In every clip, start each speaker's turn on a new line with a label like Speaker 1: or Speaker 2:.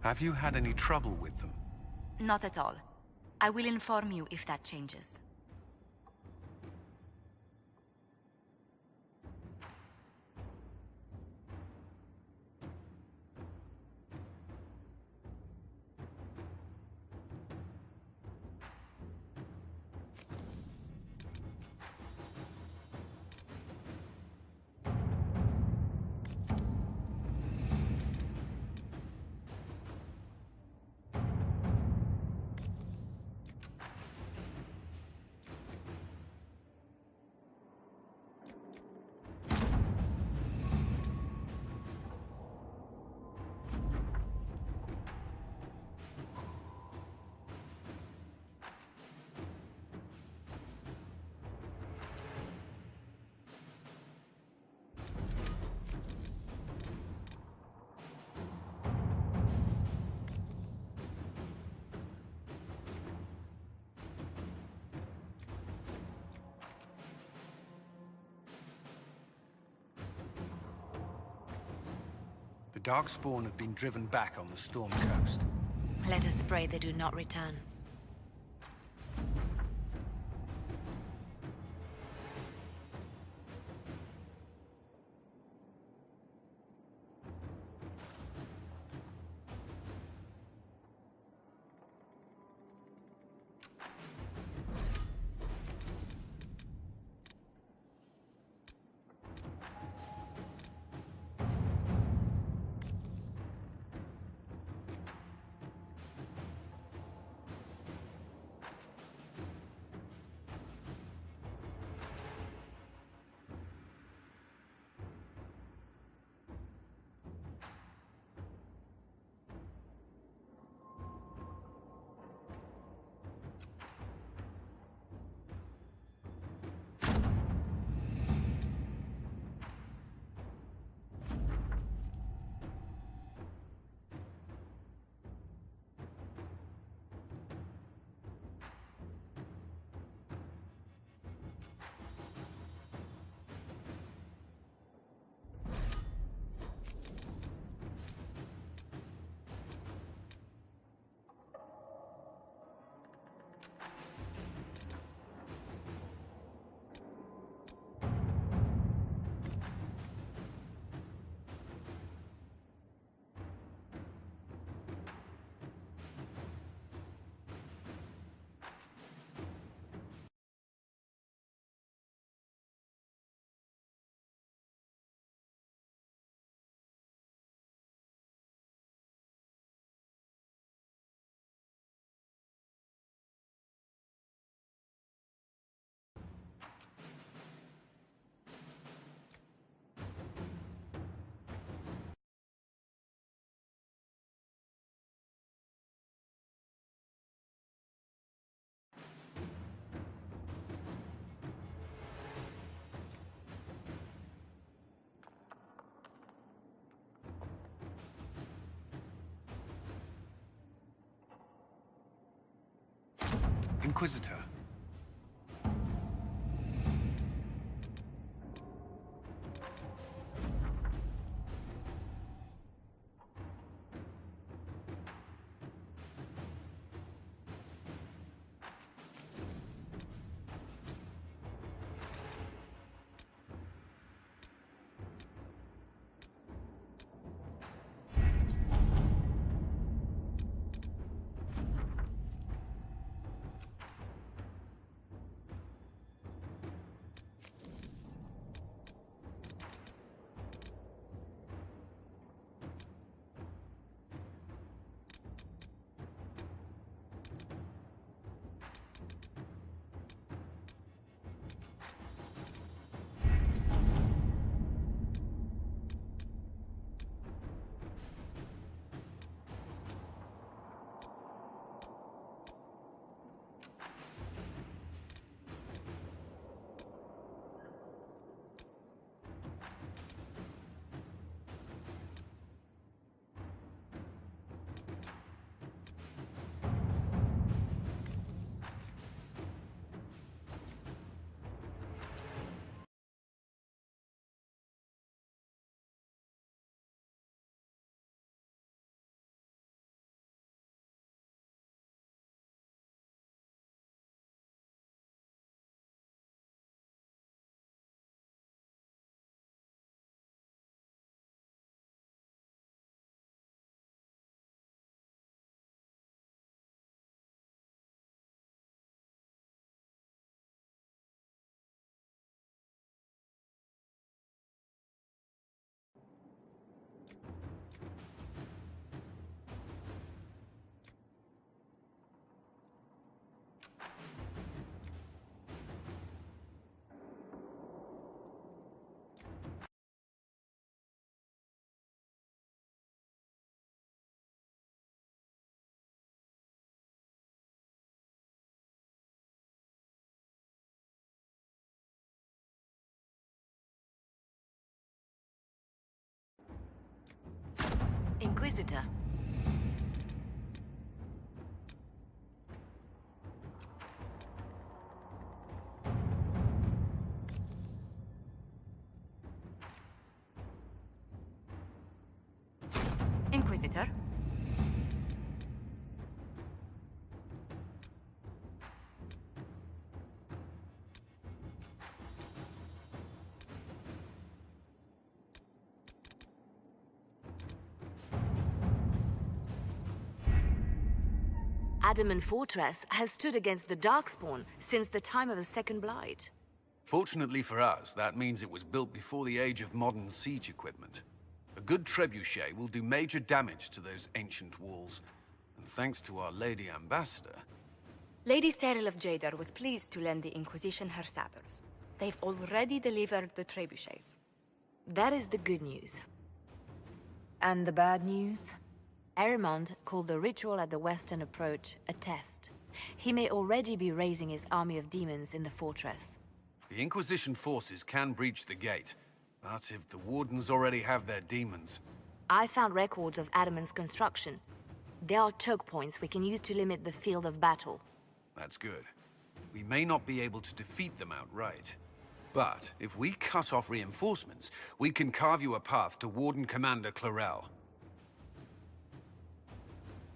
Speaker 1: Have you had any trouble with them?
Speaker 2: Not at all. I will inform you if that changes.
Speaker 1: The Darkspawn have been driven back on the Storm Coast.
Speaker 2: Let us pray they do not return.
Speaker 1: Inquisitor.
Speaker 2: Inquisitor. Inquisitor?
Speaker 3: Adamant Fortress has stood against the Darkspawn since the time of the Second Blight.
Speaker 1: Fortunately for us, that means it was built before the age of modern siege equipment. A good trebuchet will do major damage to those ancient walls. And thanks to our Lady Ambassador...
Speaker 2: Lady Cyril of Jadar was pleased to lend the Inquisition her sabers. They've already delivered the trebuchets.
Speaker 3: That is the good news.
Speaker 4: And the bad news?
Speaker 3: Erimond called the ritual at the western approach a test. He may already be raising his army of demons in the fortress.
Speaker 1: The Inquisition forces can breach the gate, but if the Wardens already have their demons...
Speaker 3: I found records of Adamant's construction. There are choke points we can use to limit the field of battle.
Speaker 1: That's good. We may not be able to defeat them outright. But if we cut off reinforcements, we can carve you a path to Warden Commander Clarel.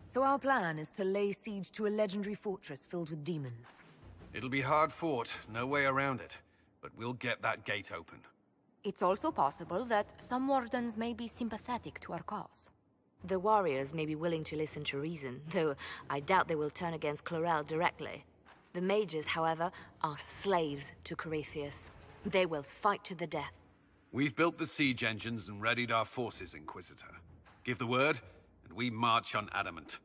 Speaker 4: So our plan is to lay siege to a legendary fortress filled with demons.
Speaker 1: It'll be hard fought, no way around it. But we'll get that gate open.
Speaker 2: It's also possible that some Wardens may be sympathetic to our cause.
Speaker 3: The warriors may be willing to listen to reason, though I doubt they will turn against Clarel directly. The mages, however, are slaves to Corypheus. They will fight to the death.
Speaker 1: We've built the siege engines and readied our forces, Inquisitor. Give the word, and we march on Adamant.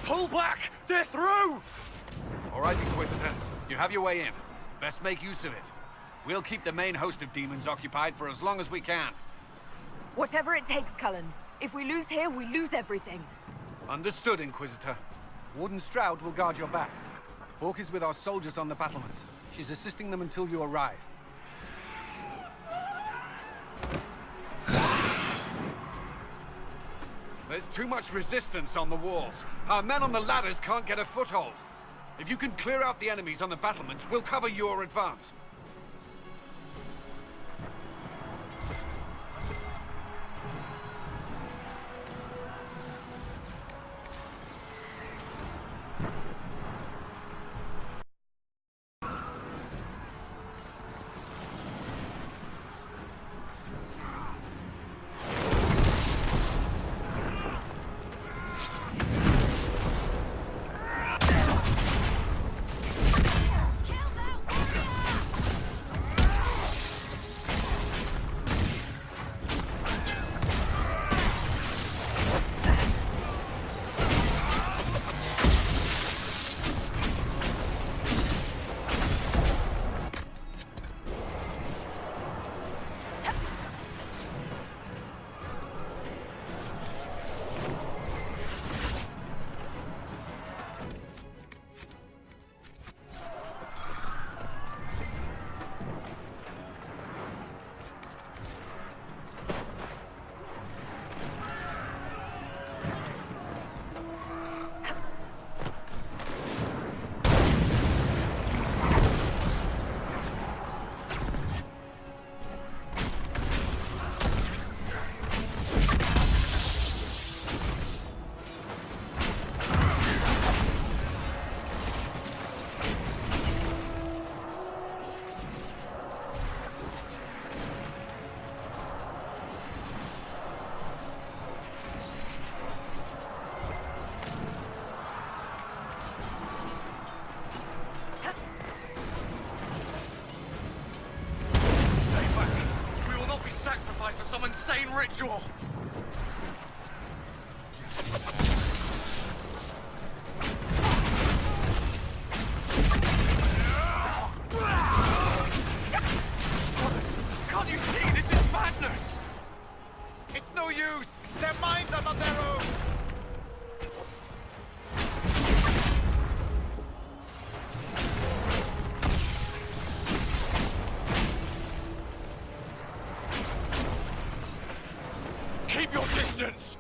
Speaker 1: Pull back! They're through! All right, Inquisitor. You have your way in. Best make use of it. We'll keep the main host of demons occupied for as long as we can.
Speaker 4: Whatever it takes, Cullen. If we lose here, we lose everything.
Speaker 1: Understood, Inquisitor. Warden Stroud will guard your back. Hawk is with our soldiers on the battlements. She's assisting them until you arrive. There's too much resistance on the walls. Our men on the ladders can't get a foothold. If you can clear out the enemies on the battlements, we'll cover your advance.
Speaker 5: unusual! Can't you see? This is madness! It's no use! Their minds are not their own! Keep your distance!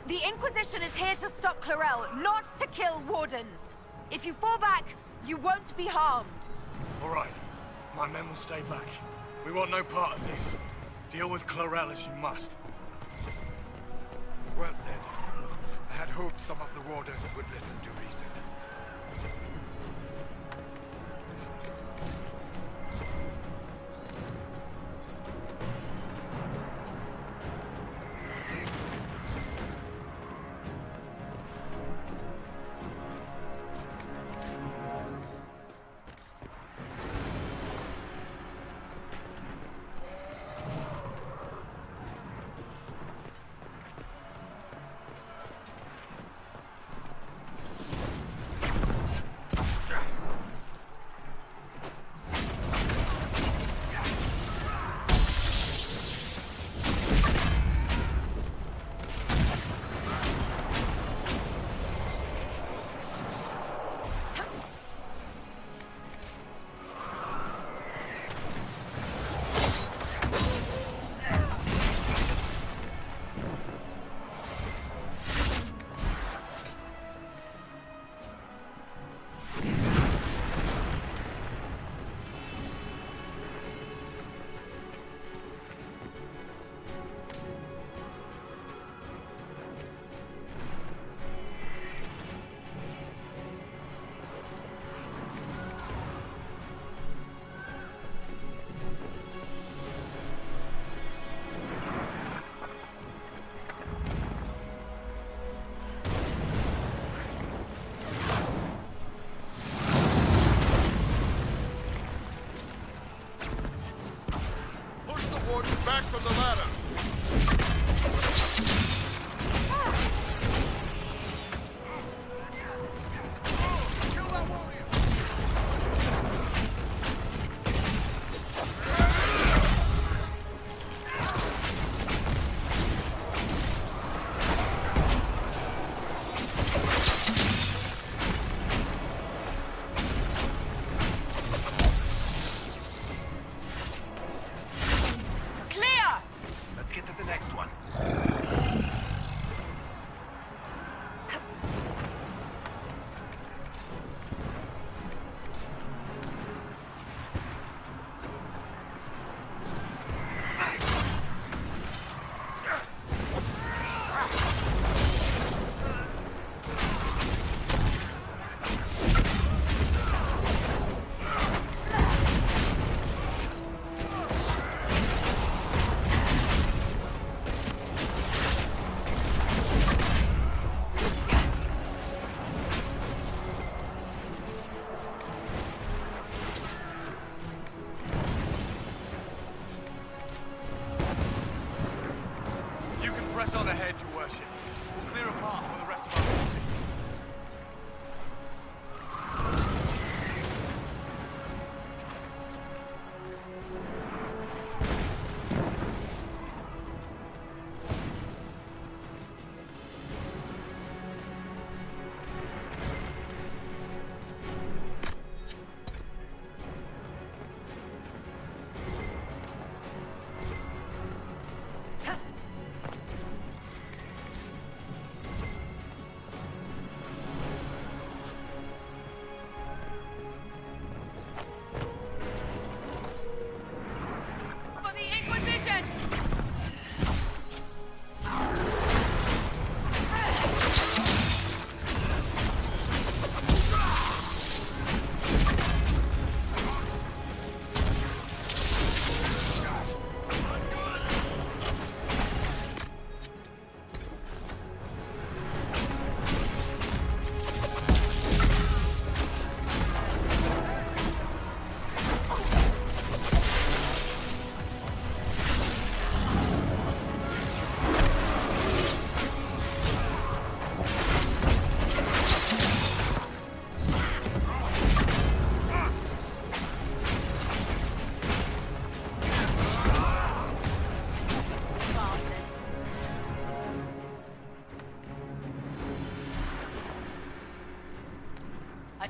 Speaker 4: The Inquisition is here to stop Clarel, not to kill Wardens. If you fall back, you won't be harmed.
Speaker 5: All right. My men will stay back. We want no part of this. Deal with Clarel as you must. Well said. I had hoped some of the Wardens would listen to reason.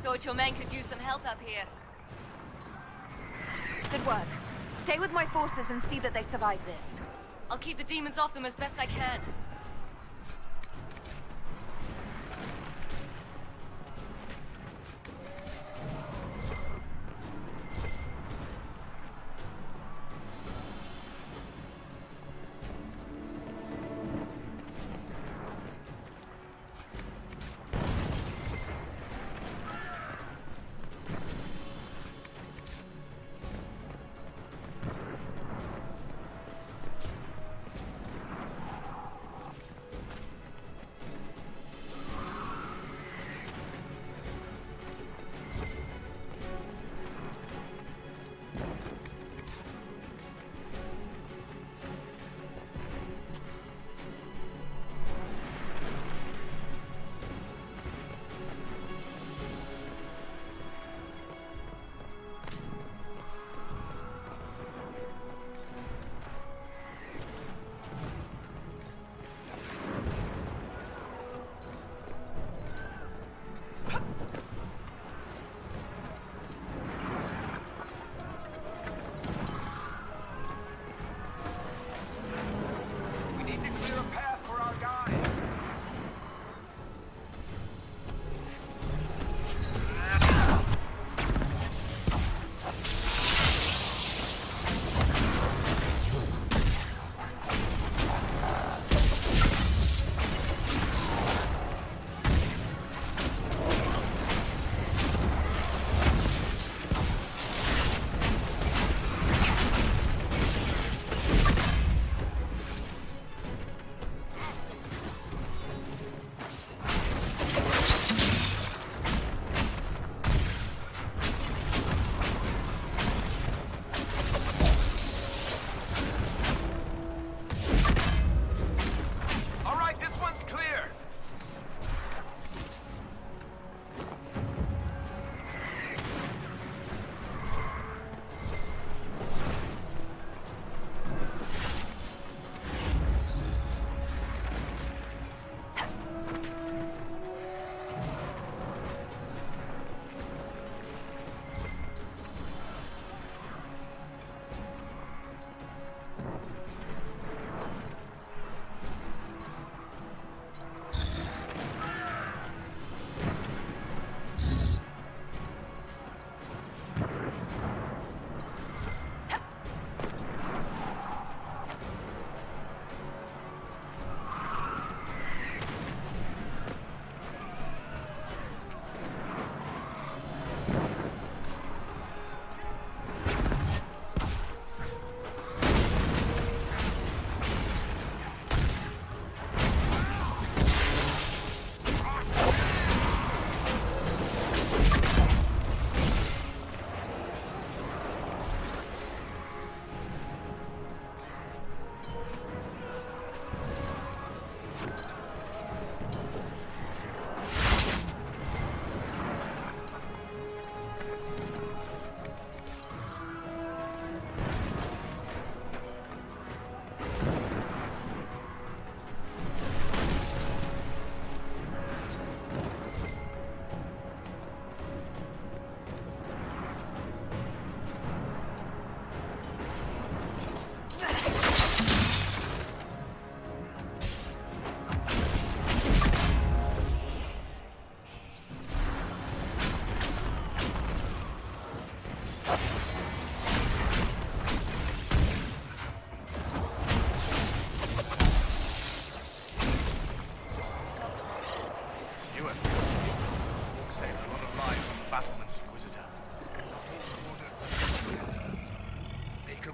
Speaker 6: thought your men could use some help up here.
Speaker 4: Good work. Stay with my forces and see that they survive this.
Speaker 6: I'll keep the demons off them as best I can.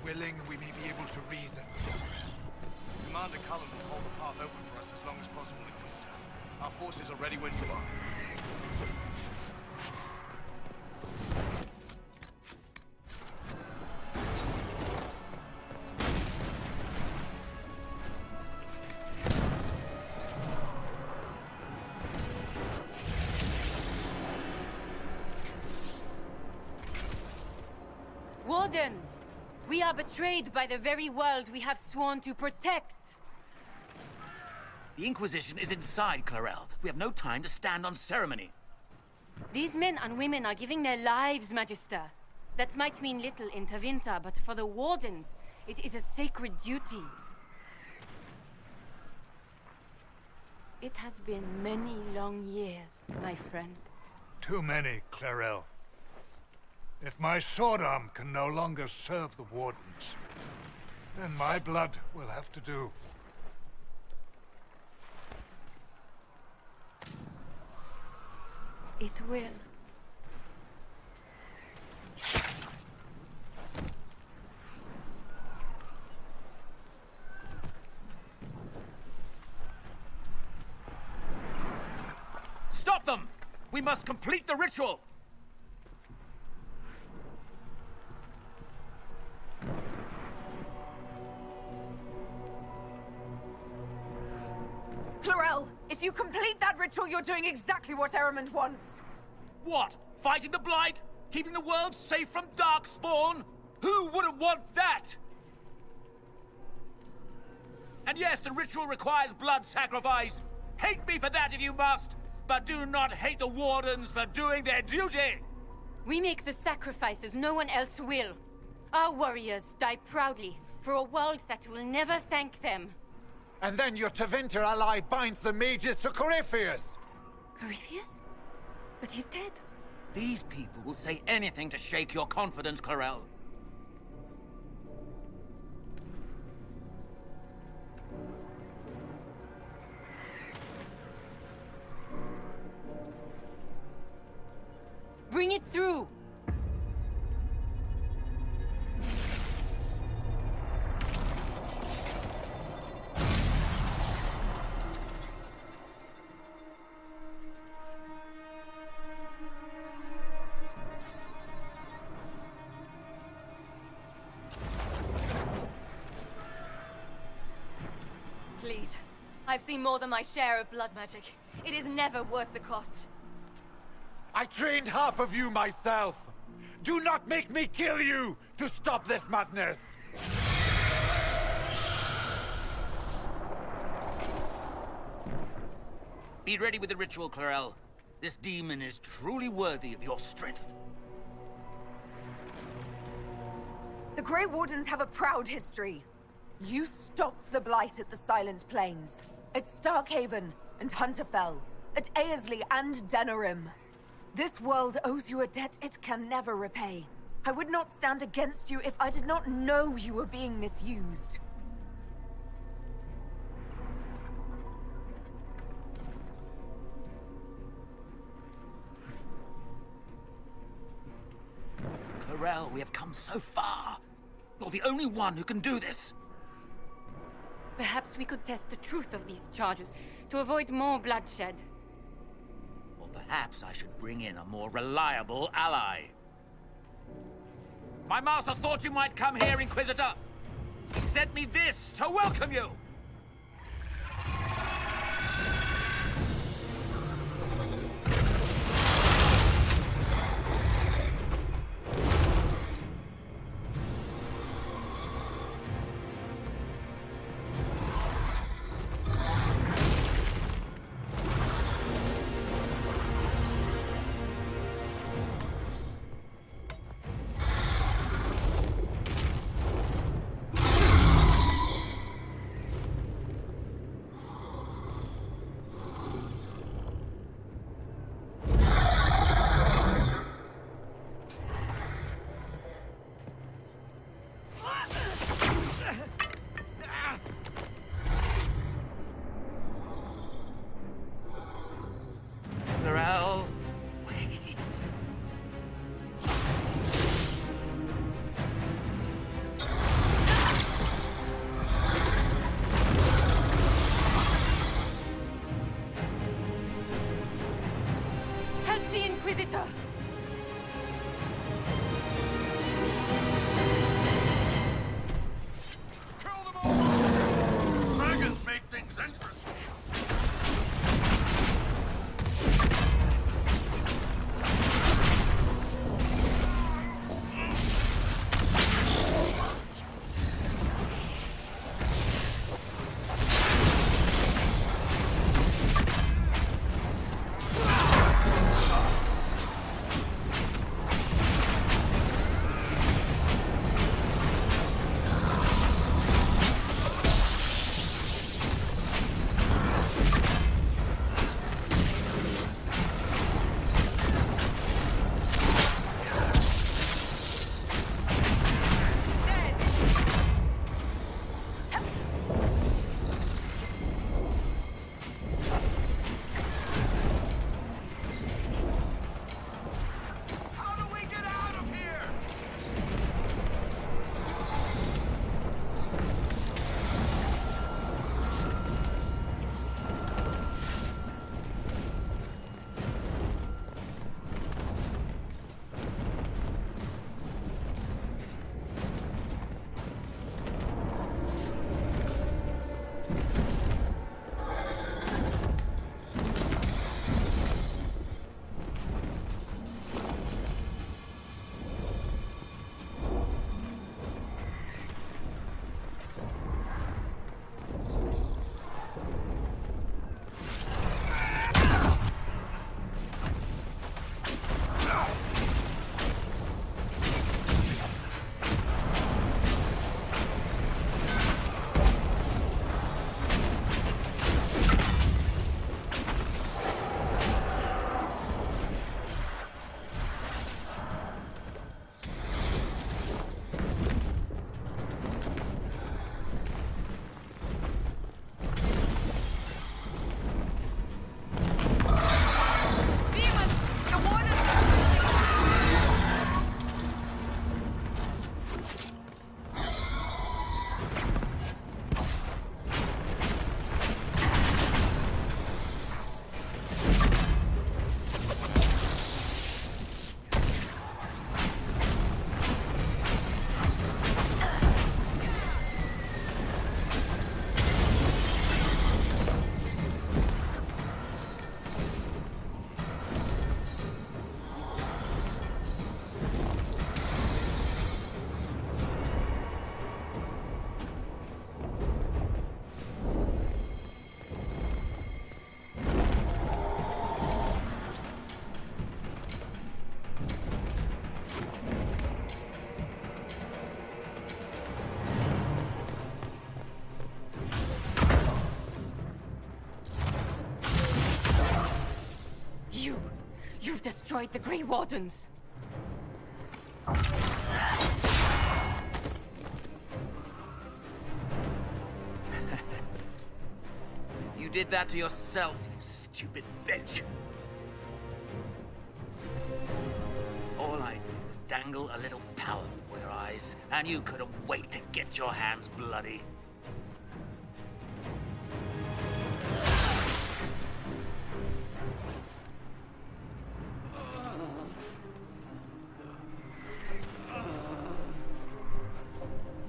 Speaker 5: willing, we may be able to reason.
Speaker 7: Commander Cullen will hold the path open for us as long as possible, Inquisitor. Our forces are ready when you are.
Speaker 6: Wardens! We are betrayed by the very world we have sworn to protect!
Speaker 8: The Inquisition is inside Clarel. We have no time to stand on ceremony.
Speaker 6: These men and women are giving their lives, Magister. That might mean little in Tevinter, but for the Wardens, it is a sacred duty. It has been many long years, my friend.
Speaker 5: Too many, Clarel. If my sword arm can no longer serve the Wardens, then my blood will have to do.
Speaker 6: It will.
Speaker 8: Stop them! We must complete the ritual!
Speaker 4: Clarel, if you complete that ritual, you're doing exactly what Ehrman wants.
Speaker 8: What? Fighting the Blight? Keeping the world safe from Darkspawn? Who wouldn't want that? And yes, the ritual requires blood sacrifice. Hate me for that if you must, but do not hate the Wardens for doing their duty!
Speaker 6: We make the sacrifices no one else will. Our warriors die proudly for a world that will never thank them.
Speaker 9: And then your Tevinter ally binds the mages to Corypheus!
Speaker 6: Corypheus? But he's dead.
Speaker 8: These people will say anything to shake your confidence, Clarel.
Speaker 6: Bring it through! Please. I've seen more than my share of blood magic. It is never worth the cost.
Speaker 9: I trained half of you myself! Do not make me kill you to stop this madness!
Speaker 8: Be ready with the ritual, Clarel. This demon is truly worthy of your strength.
Speaker 4: The Grey Wardens have a proud history. You stopped the Blight at the Silent Plains, at Starkhaven and Hunterfell, at Aesley and Denerim. This world owes you a debt it can never repay. I would not stand against you if I did not know you were being misused.
Speaker 8: Clarel, we have come so far. You're the only one who can do this.
Speaker 6: Perhaps we could test the truth of these charges to avoid more bloodshed.
Speaker 8: Or perhaps I should bring in a more reliable ally. My master thought you might come here, Inquisitor. He sent me this to welcome you.
Speaker 6: You've destroyed the Grey Wardens.
Speaker 8: You did that to yourself, you stupid bitch. All I did was dangle a little power before your eyes, and you couldn't wait to get your hands bloody.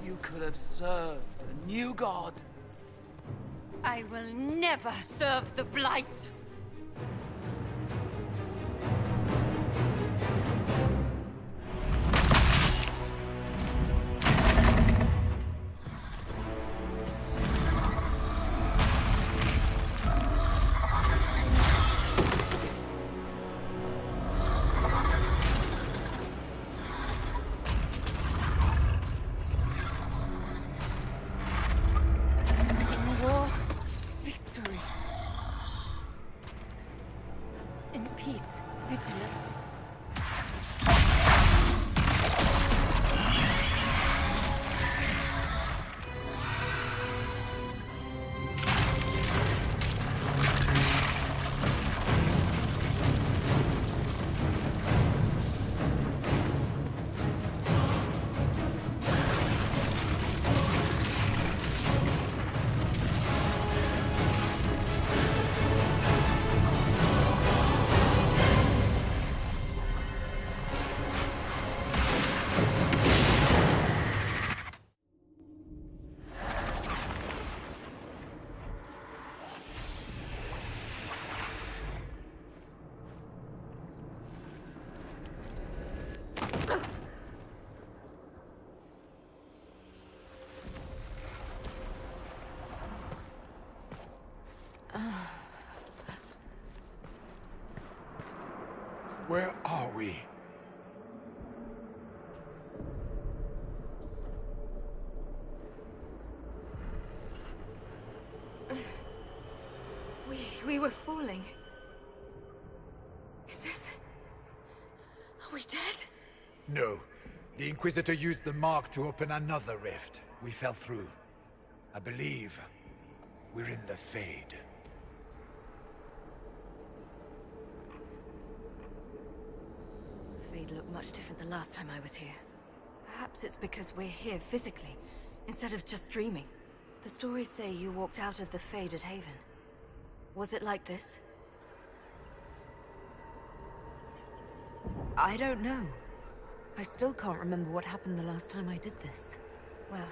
Speaker 8: You could have served a new god.
Speaker 6: I will never serve the Blight.
Speaker 9: Where are we?
Speaker 2: We were falling. Is this... Are we dead?
Speaker 9: No. The Inquisitor used the mark to open another rift. We fell through. I believe we're in the Fade.
Speaker 2: The Fade looked much different the last time I was here. Perhaps it's because we're here physically, instead of just dreaming. The stories say you walked out of the Fade at Haven. Was it like this?
Speaker 4: I don't know. I still can't remember what happened the last time I did this.
Speaker 2: Well,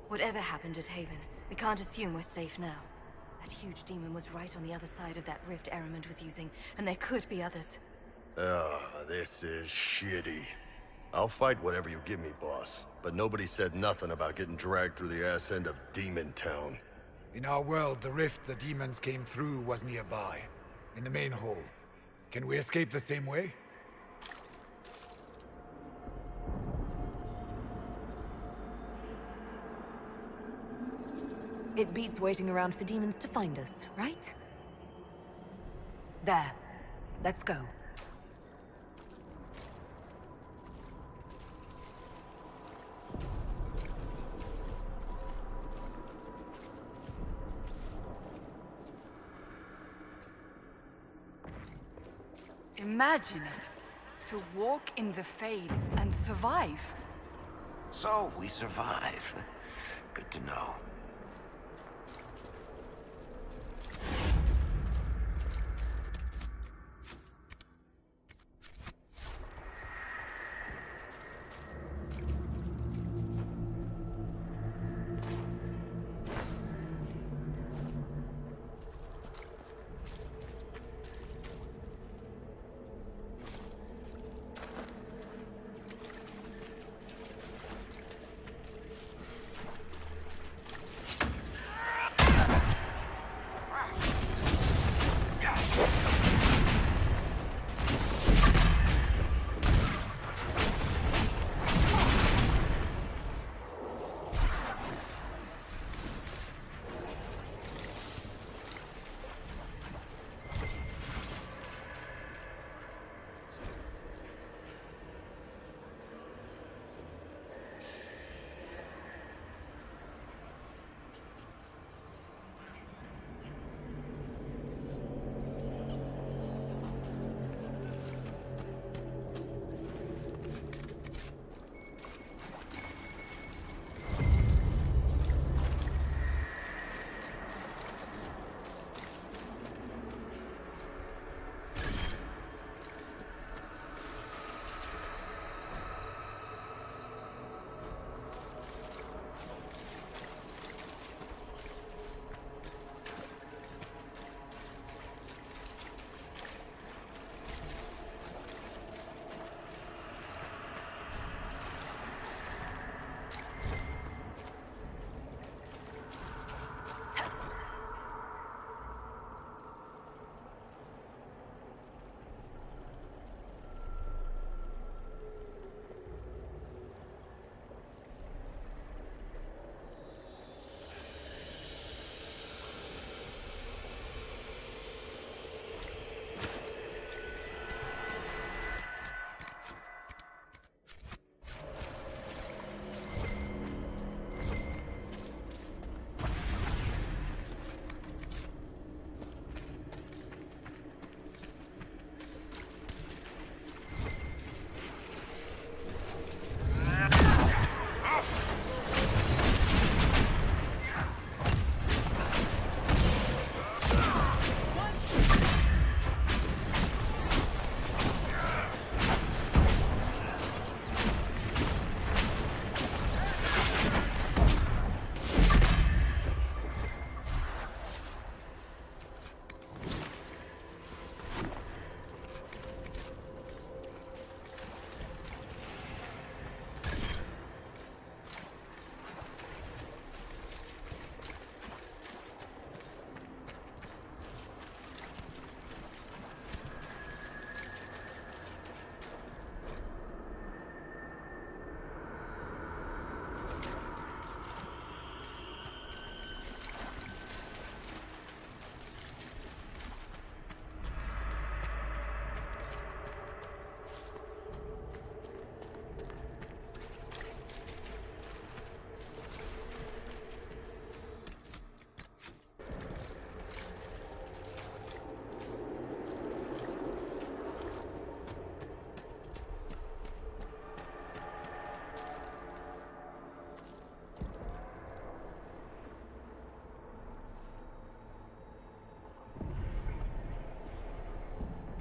Speaker 2: whatever happened at Haven, we can't assume we're safe now. That huge demon was right on the other side of that rift Eramond was using, and there could be others.
Speaker 10: This is shitty. I'll fight whatever you give me, boss. But nobody said nothing about getting dragged through the ass end of Demon Town.
Speaker 9: In our world, the rift the demons came through was nearby, in the main hall. Can we escape the same way?
Speaker 4: It beats waiting around for demons to find us, right? There. Let's go.
Speaker 11: Imagine it. To walk in the Fade and survive.
Speaker 12: So, we survived. Good to know.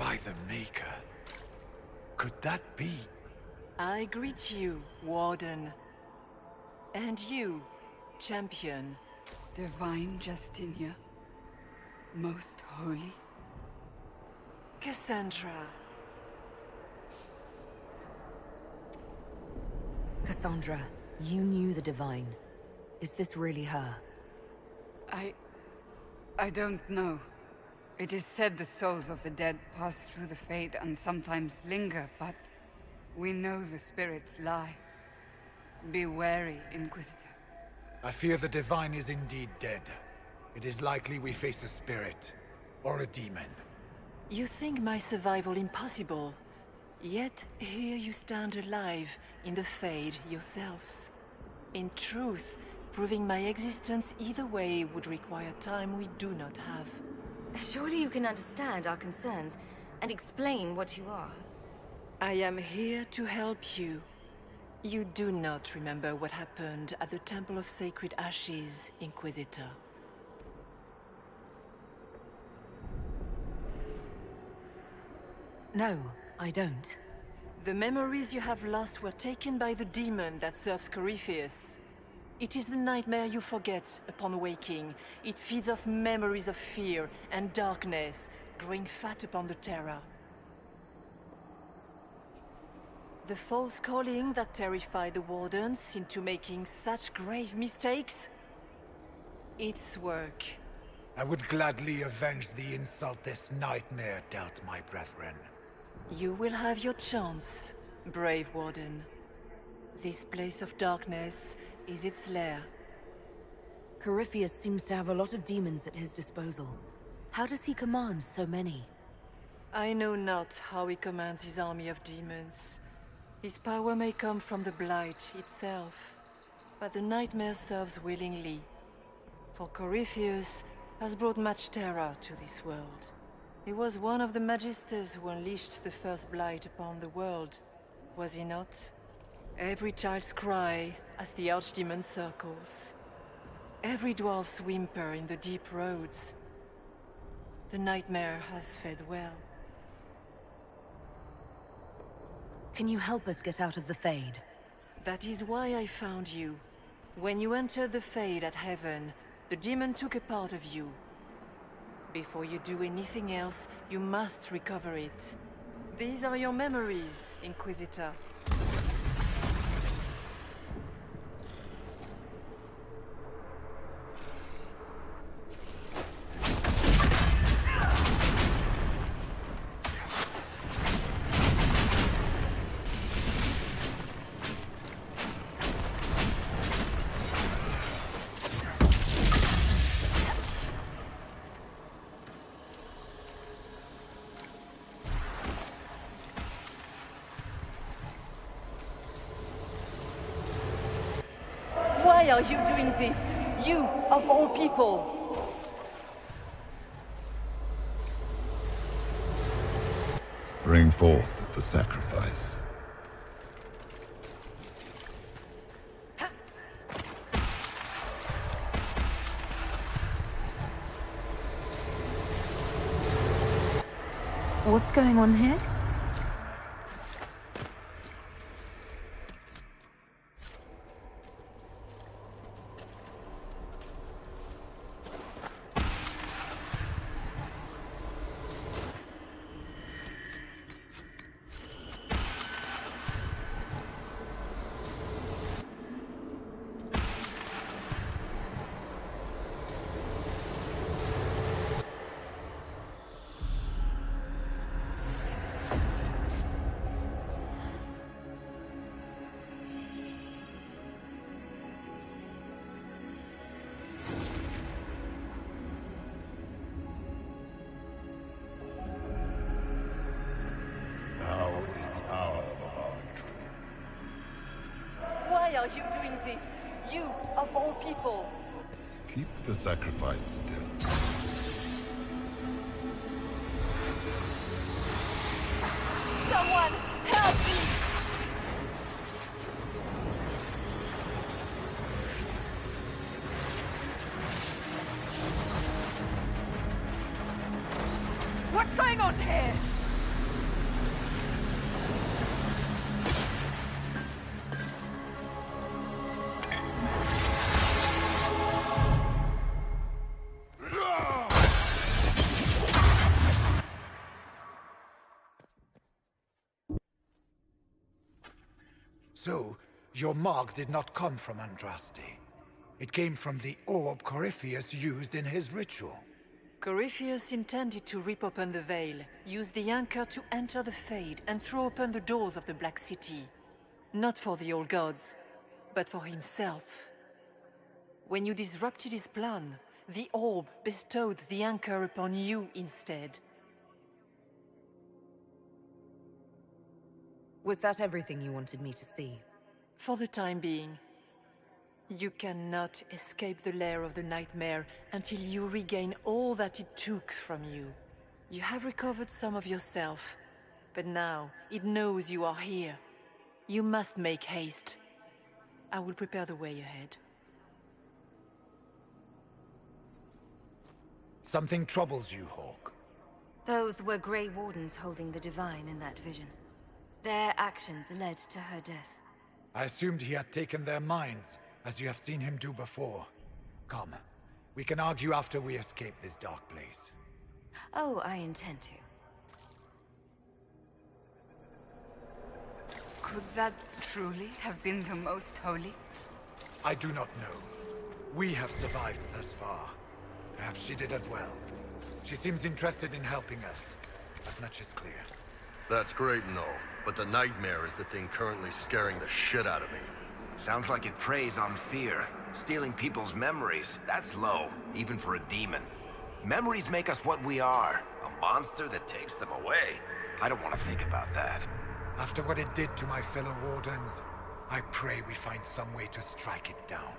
Speaker 9: By the Maker. Could that be?
Speaker 13: I greet you, Warden. And you, Champion.
Speaker 11: Divine Justinia. Most holy.
Speaker 13: Cassandra.
Speaker 4: Cassandra, you knew the Divine. Is this really her?
Speaker 11: I don't know. It is said the souls of the dead pass through the Fade and sometimes linger, but we know the spirits lie. Be wary, Inquisitor.
Speaker 9: I fear the Divine is indeed dead. It is likely we face a spirit, or a demon.
Speaker 13: You think my survival impossible, yet here you stand alive in the Fade yourselves. In truth, proving my existence either way would require time we do not have.
Speaker 2: Surely you can understand our concerns and explain what you are.
Speaker 13: I am here to help you. You do not remember what happened at the Temple of Sacred Ashes, Inquisitor.
Speaker 4: No, I don't.
Speaker 13: The memories you have lost were taken by the demon that serves Corypheus. It is the nightmare you forget upon waking. It feeds off memories of fear and darkness, growing fat upon the terror. The false calling that terrified the Wardens into making such grave mistakes? Its work.
Speaker 9: I would gladly avenge the insult this nightmare dealt my brethren.
Speaker 13: You will have your chance, brave Warden. This place of darkness is its lair.
Speaker 4: Corypheus seems to have a lot of demons at his disposal. How does he command so many?
Speaker 13: I know not how he commands his army of demons. His power may come from the Blight itself, but the nightmare serves willingly. For Corypheus has brought much terror to this world. He was one of the Magisters who unleashed the first Blight upon the world, was he not? Every child's cry as the Archdemon circles. Every dwarf's whimper in the deep roads. The nightmare has fed well.
Speaker 4: Can you help us get out of the Fade?
Speaker 13: That is why I found you. When you entered the Fade at Heaven, the demon took a part of you. Before you do anything else, you must recover it. These are your memories, Inquisitor. Why are you doing this? You, of all people!
Speaker 14: Bring forth the sacrifice.
Speaker 4: What's going on here?
Speaker 13: Why are you doing this? You, of all people!
Speaker 14: Keep the sacrifice still.
Speaker 13: Someone, help me!
Speaker 4: What's going on here?
Speaker 9: So, your mark did not come from Andraste. It came from the orb Corypheus used in his ritual.
Speaker 13: Corypheus intended to rip open the veil, use the anchor to enter the Fade, and throw open the doors of the Black City. Not for the old gods, but for himself. When you disrupted his plan, the orb bestowed the anchor upon you instead.
Speaker 4: Was that everything you wanted me to see?
Speaker 13: For the time being. You cannot escape the lair of the nightmare until you regain all that it took from you. You have recovered some of yourself, but now it knows you are here. You must make haste. I will prepare the way ahead.
Speaker 9: Something troubles you, Hawk.
Speaker 2: Those were Grey Wardens holding the Divine in that vision. Their actions led to her death.
Speaker 9: I assumed he had taken their minds, as you have seen him do before. Come, we can argue after we escape this dark place.
Speaker 2: Oh, I intend to.
Speaker 11: Could that truly have been the most holy?
Speaker 9: I do not know. We have survived thus far. Perhaps she did as well. She seems interested in helping us. As much is clear.
Speaker 10: That's great and all, but the nightmare is the thing currently scaring the shit out of me.
Speaker 12: Sounds like it preys on fear. Stealing people's memories. That's low, even for a demon. Memories make us what we are. A monster that takes them away. I don't want to think about that.
Speaker 9: After what it did to my fellow Wardens, I pray we find some way to strike it down.